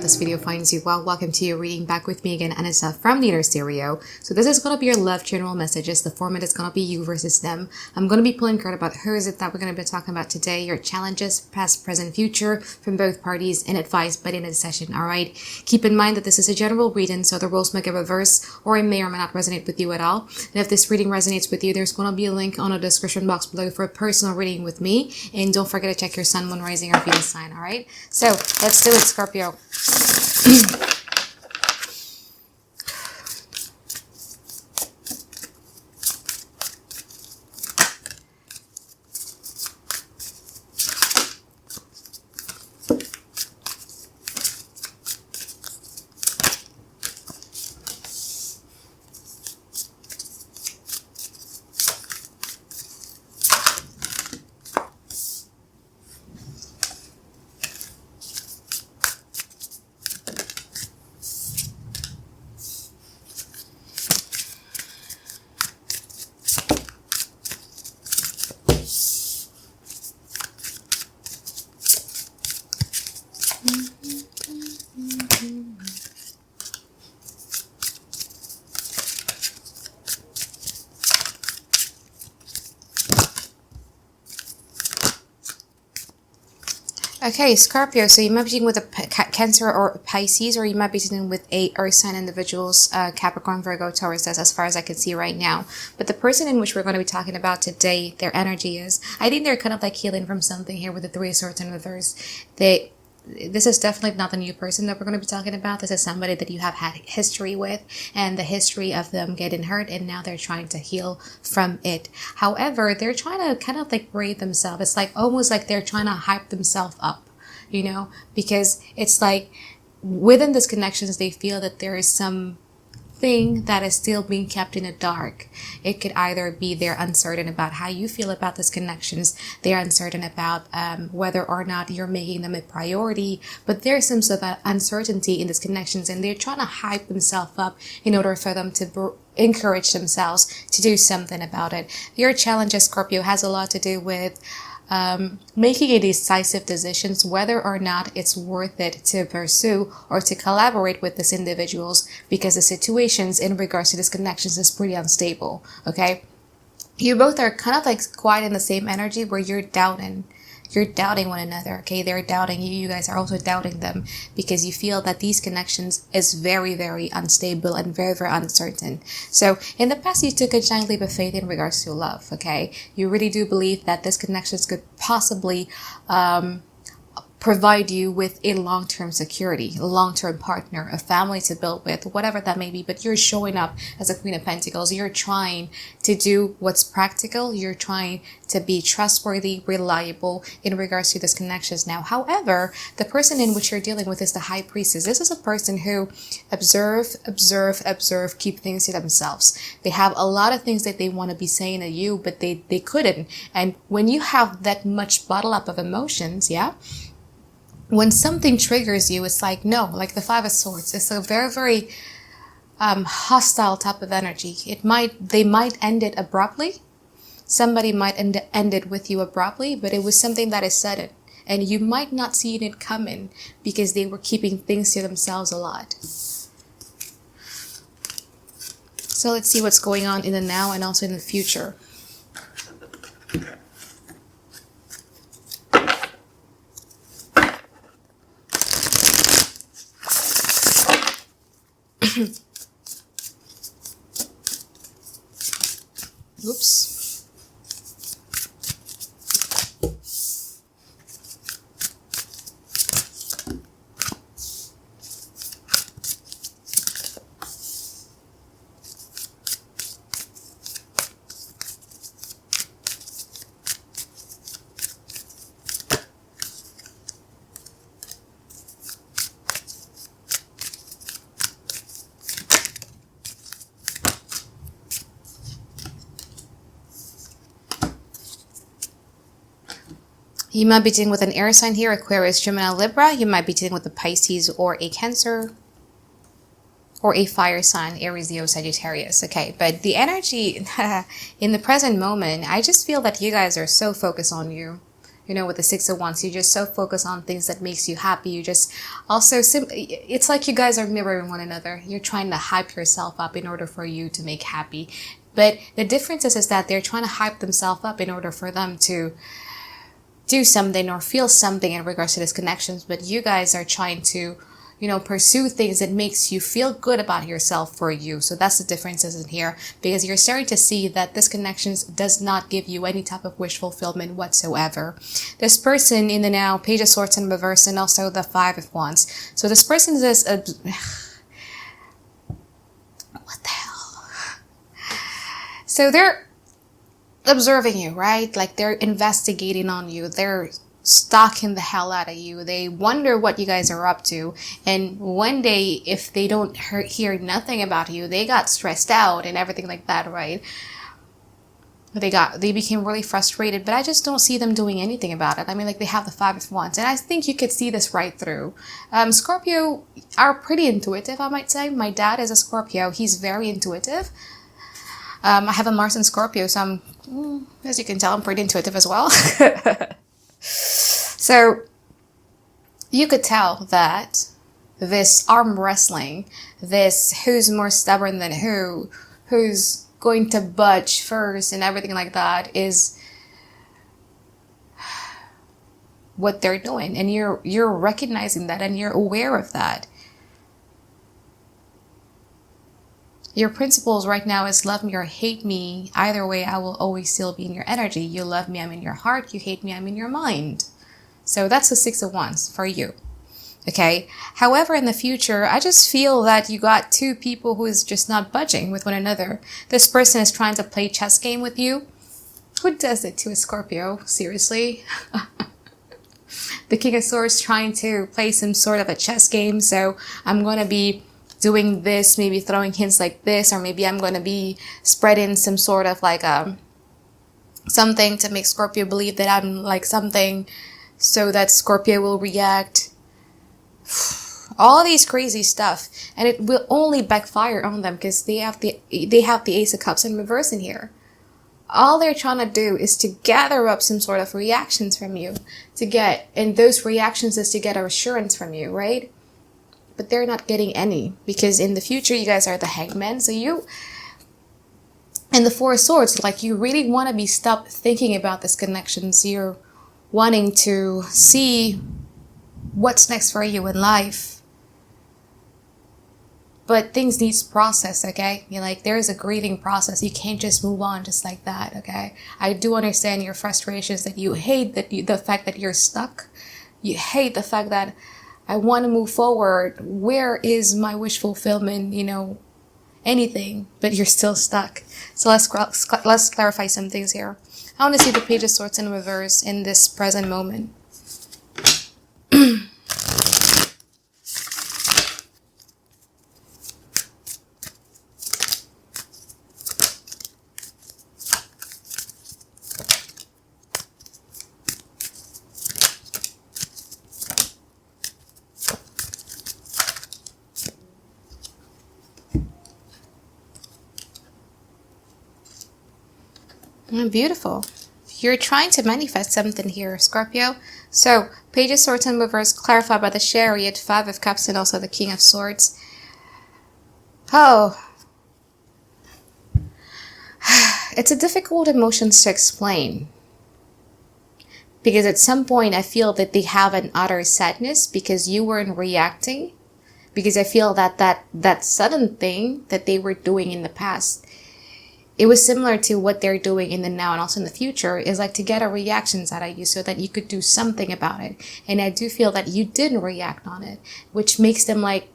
this video finds you well. Welcome to your reading. Back with me again, Anisa from the Inner Stereo. So this is going to be your love general messages. The format is going to be you versus them. I'm going to be pulling card about who is it that we're going to be talking about today, your challenges, past, present, future, from both parties, and advice by the end of the session, alright? Keep in mind that this is a general reading, so the rules may get reversed, or it may or may not resonate with you at all. And if this reading resonates with you, there's going to be a link on the description box below for a personal reading with me. And don't forget to check your sun, moon, rising, or Venus sign, alright? So let's do it, Scorpio. Okay, Scorpio, so you might be dealing with a Cancer or a Pisces, or you might be dealing with a Earth sign individuals, Capricorn, Virgo, Taurus, as far as I can see right now. But the person in which we're going to be talking about today, their energy is, I think they're kind of like healing from something here with the Three of Swords in reverse. This is definitely not a new person that we're going to be talking about. This is somebody that you have had history with, and the history of them getting hurt, and now they're trying to heal from it. However, they're trying to kind of like brave themselves. It's like almost like they're trying to hype themselves up, you know, because it's like within these connections, they feel that there is some thing that is still being kept in the dark. It could either be they're uncertain about how you feel about these connections, they're uncertain about whether or not you're making them a priority, but there's some sort of uncertainty in these connections, and they're trying to hype themselves up in order for them to encourage themselves to do something about it. Your challenge, Scorpio, has a lot to do with making a decisive decisions whether or not it's worth it to pursue or to collaborate with these individuals, because the situations in regards to these connections is pretty unstable. Okay, you both are kind of like quite in the same energy where you're doubting one another. Okay, they're doubting you, you guys are also doubting them, because you feel that these connections is very, very unstable and very, very uncertain. So in the past, you took a giant leap of faith in regards to love. Okay, you really do believe that this connections could possibly provide you with a long-term security, a long-term partner, a family to build with, whatever that may be. But you're showing up as a Queen of Pentacles. You're trying to do what's practical. You're trying to be trustworthy, reliable in regards to these connections now. However, the person in which you're dealing with is the High Priestess. This is a person who observe, keep things to themselves. They have a lot of things that they want to be saying to you, but they couldn't. And when you have that much bottle up of emotions, yeah, when something triggers you, it's like, no, like the Five of Swords. It's a very, very hostile type of energy. They might end it abruptly. Somebody might end it with you abruptly, but it was something that is sudden. And you might not see it coming because they were keeping things to themselves a lot. So let's see what's going on in the now and also in the future. Oops. You might be dealing with an air sign here, Aquarius, Gemini, Libra. You might be dealing with a Pisces or a Cancer or a fire sign, Aries, Leo, Sagittarius. Okay, but the energy in the present moment, I just feel that you guys are so focused on you. with the Six of Wands. You just so focus on things that makes you happy. You just also, it's like you guys are mirroring one another. You're trying to hype yourself up in order for you to make happy. But the difference is that they're trying to hype themselves up in order for them to do something or feel something in regards to these connections. But you guys are trying to pursue things that makes you feel good about yourself for you. So that's the differences in here, because you're starting to see that this connections does not give you any type of wish fulfillment whatsoever. This person in the now, Page of Swords in reverse, and also the Five of Wands. So this person is what the hell? So they're observing you, right? Like they're investigating on you. They're stalking the hell out of you. They wonder what you guys are up to. And one day, if they don't hear nothing about you, they got stressed out and everything like that, right? They became really frustrated, but I just don't see them doing anything about it. I mean, like they have the Five of Wands, and I think you could see this right through. Scorpio are pretty intuitive, I might say. My dad is a Scorpio. He's very intuitive. I have a Mars in Scorpio, so as you can tell, I'm pretty intuitive as well. So you could tell that this arm wrestling, this who's more stubborn than who's going to budge first and everything like that is what they're doing. And you're recognizing that and you're aware of that. Your principles right now is love me or hate me. Either way, I will always still be in your energy. You love me, I'm in your heart. You hate me, I'm in your mind. So that's the Six of Wands for you. Okay. However, in the future, I just feel that you got two people who is just not budging with one another. This person is trying to play chess game with you. Who does it to a Scorpio? Seriously? The King of Swords trying to play some sort of a chess game. So I'm going to be doing this, maybe throwing hints like this, or maybe I'm going to be spreading some sort of like something to make Scorpio believe that I'm like something so that Scorpio will react. All these crazy stuff, and it will only backfire on them because they have the Ace of Cups in reverse in here. All they're trying to do is to gather up some sort of reactions from you and those reactions is to get a assurance from you, right? But they're not getting any, because in the future you guys are the Hangman. So you and the Four of Swords, like you really want to be stopped thinking about this connections. You're wanting to see what's next for you in life, but things needs process. Okay, you're like, there's a grieving process. You can't just move on just like that. Okay, I do understand your frustrations, that you hate the fact that you're stuck. You hate the fact that I want to move forward. Where is my wish fulfillment? Anything, but you're still stuck. So let's clarify some things here. I want to see the Page of Swords in reverse in this present moment. Beautiful. You're trying to manifest something here, Scorpio. So, Page of Swords in reverse, clarified by the Chariot, Five of Cups, and also the King of Swords. Oh. It's a difficult emotions to explain. Because at some point, I feel that they have an utter sadness because you weren't reacting. Because I feel that sudden thing that they were doing in the past, it was similar to what they're doing in the now and also in the future, is like to get a reactions out of you so that you could do something about it. And I do feel that you didn't react on it, which makes them like,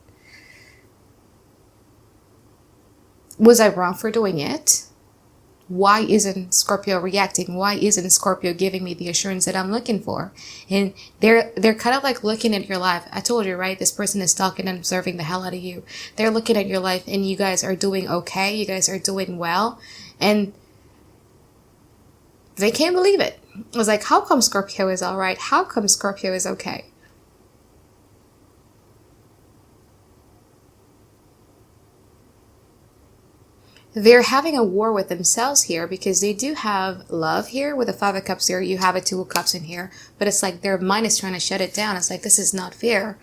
was I wrong for doing it? Why isn't Scorpio reacting? Why isn't Scorpio giving me the assurance that I'm looking for? And they're kind of like looking at your life. I told you, right? This person is stalking and observing the hell out of you. They're looking at your life and you guys are doing okay. You guys are doing well. And they can't believe it. I was like, how come Scorpio is all right? How come Scorpio is okay? they're having a war with themselves here because they do have love here with the Five of Cups here. You have a Two of Cups in here, but it's like their mind is trying to shut it down. It's like, this is not fair.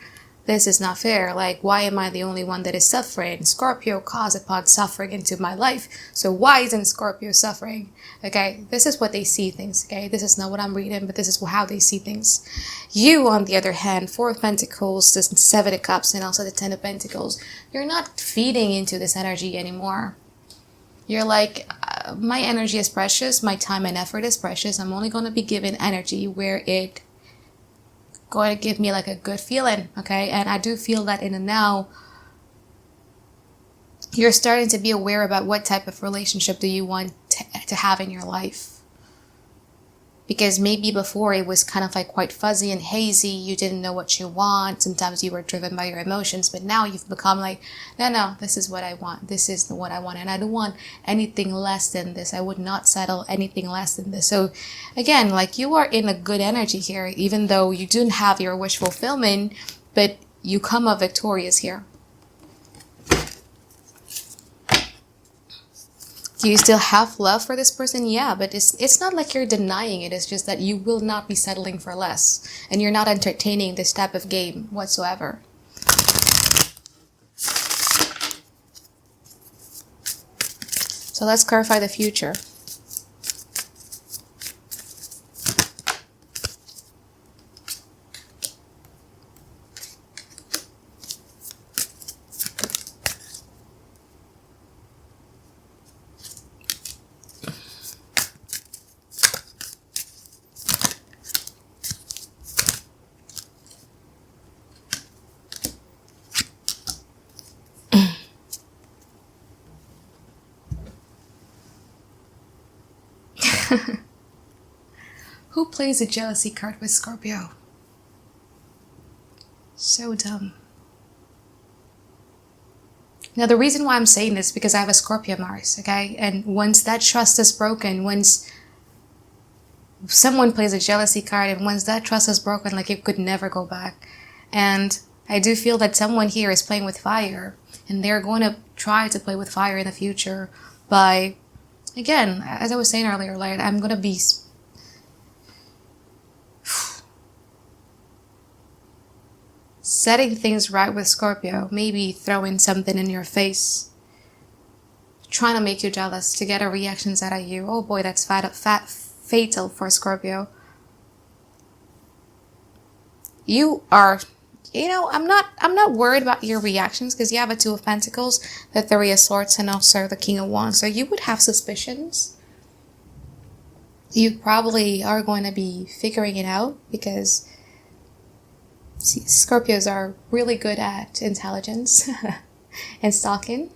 This is not fair. Like, why am I the only one that is suffering? Scorpio caused upon suffering into my life. So why isn't Scorpio suffering? Okay, this is what they see things. Okay, this is not what I'm reading, but this is how they see things. You, on the other hand, Four of Pentacles, the Seven of Cups, and also the Ten of Pentacles, you're not feeding into this energy anymore. You're like, my energy is precious. My time and effort is precious. I'm only going to be given energy where it going to give me like a good feeling, okay? And I do feel that in the now, you're starting to be aware about what type of relationship do you want to have in your life. Because maybe before it was kind of like quite fuzzy and hazy. You didn't know what you want. Sometimes you were driven by your emotions. But now you've become like, no, this is what I want. This is what I want. And I don't want anything less than this. I would not settle anything less than this. So again, like you are in a good energy here. Even though you didn't have your wish fulfillment. But you come out victorious here. Do you still have love for this person? Yeah, but it's not like you're denying it. It's just that you will not be settling for less. And you're not entertaining this type of game whatsoever. So let's clarify the future. Who plays a jealousy card with Scorpio? So dumb. Now the reason why I'm saying this is because I have a Scorpio Mars, okay? And once that trust is broken, once someone plays a jealousy card and once that trust is broken, like it could never go back. And I do feel that someone here is playing with fire and they're going to try to play with fire in the future by, again, as I was saying earlier, like I'm going to be setting things right with Scorpio, maybe throwing something in your face, trying to make you jealous to get a reactions out of you. Oh boy, that's fatal for Scorpio. You are, I'm not worried about your reactions because you have a Two of Pentacles, the Three of Swords, and also the King of Wands. So you would have suspicions. You probably are going to be figuring it out because Scorpios are really good at intelligence and stalking.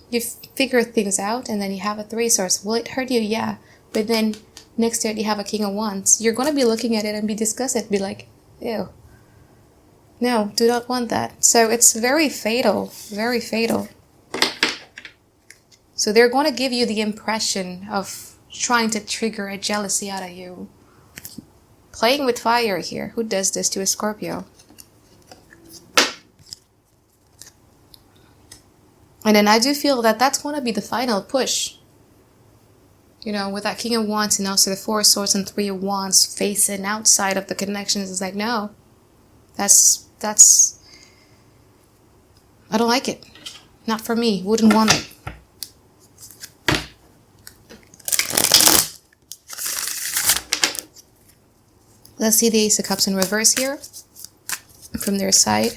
You figure things out and then you have a Three of Swords. Will it hurt you? Yeah. But then next to it you have a King of Wands. You're going to be looking at it and be disgusted. Be like, ew. No, do not want that. So it's very fatal. Very fatal. So they're going to give you the impression of trying to trigger a jealousy out of you. Playing with fire here. Who does this to a Scorpio? And then I do feel that that's going to be the final push. With that King of Wands and also the Four of Swords and Three of Wands facing outside of the connections. It's like, no. That's... I don't like it. Not for me. Wouldn't want it. Let's see the Ace of Cups in reverse here. From their side.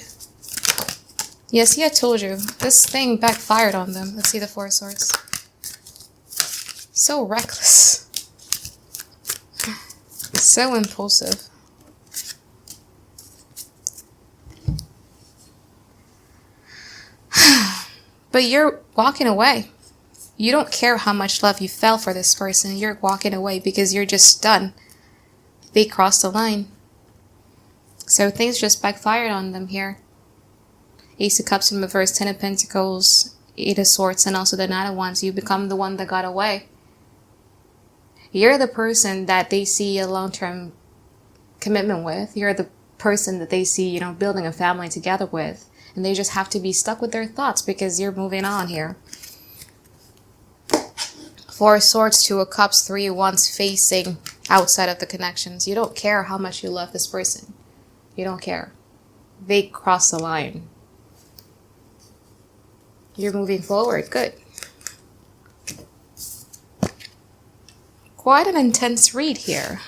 Yeah, see, I told you. This thing backfired on them. Let's see the Four of Swords. So reckless. So impulsive. But you're walking away. You don't care how much love you felt for this person. You're walking away because you're just done. They crossed the line. So things just backfired on them here. Ace of Cups in reverse, Ten of Pentacles, Eight of Swords, and also the Nine of Wands. You become the one that got away. You're the person that they see a long-term commitment with. You're the person that they see, building a family together with. And they just have to be stuck with their thoughts because you're moving on here. Four of Swords, Two of Cups, Three of Wands, facing outside of the connections. You don't care how much you love this person. You don't care. They cross the line. You're moving forward. Good. Quite an intense read here.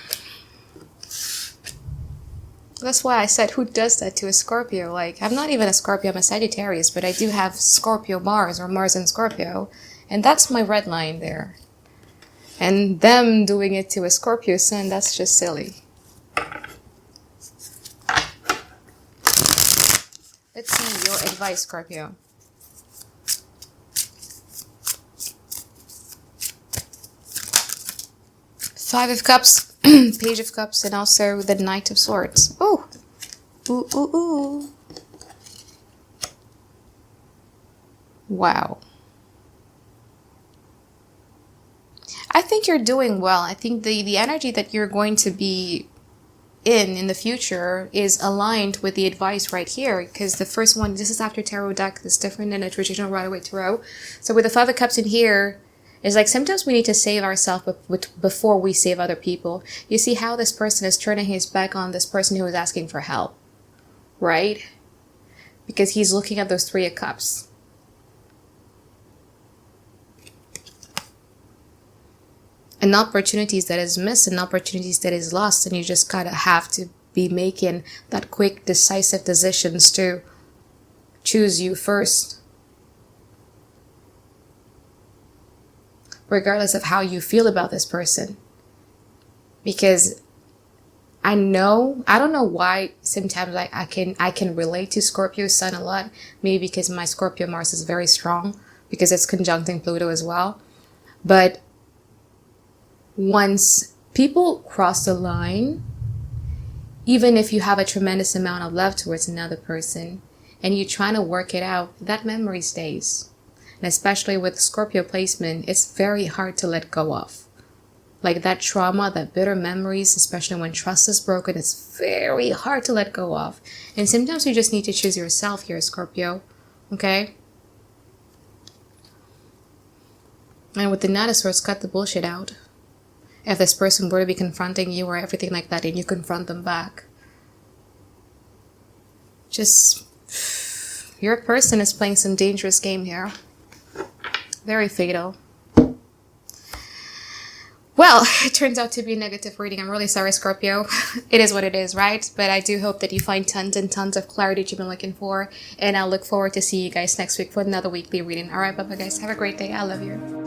That's why I said, who does that to a Scorpio? Like, I'm not even a Scorpio, I'm a Sagittarius, but I do have Scorpio Mars, or Mars in Scorpio. And that's my red line there. And them doing it to a Scorpio Sun, that's just silly. Let's see your advice, Scorpio. Five of Cups, Page of Cups, and also the Knight of Swords. Ooh. Ooh, ooh, ooh. Wow. I think you're doing well. I think the energy that you're going to be in the future is aligned with the advice right here, because the first one, this is after tarot deck, is different than a traditional Rider-Waite tarot. So with the Five of Cups in here, it's like sometimes we need to save ourselves before we save other people. You see how this person is turning his back on this person who is asking for help, right? Because he's looking at those Three of Cups. And opportunities that is missed and opportunities that is lost, and you just gotta have to be making that quick, decisive decisions to choose you first. Regardless of how you feel about this person. Because I don't know why sometimes I can relate to Scorpio Sun a lot. Maybe because my Scorpio Mars is very strong, because it's conjuncting Pluto as well. But once people cross the line, even if you have a tremendous amount of love towards another person and you're trying to work it out, that memory stays. And especially with Scorpio placement, it's very hard to let go of. Like that trauma, that bitter memories, especially when trust is broken, it's very hard to let go of. And sometimes you just need to choose yourself here, Scorpio. Okay? And with the Knight of Swords, cut the bullshit out. If this person were to be confronting you or everything like that, and you confront them back. Just, your person is playing some dangerous game here. Very fatal. Well, it turns out to be a negative reading. I'm really sorry, Scorpio. It is what it is, right? But I do hope that you find tons and tons of clarity that you've been looking for. And I'll look forward to see you guys next week for another weekly reading. Alright, bye-bye guys. Have a great day. I love you.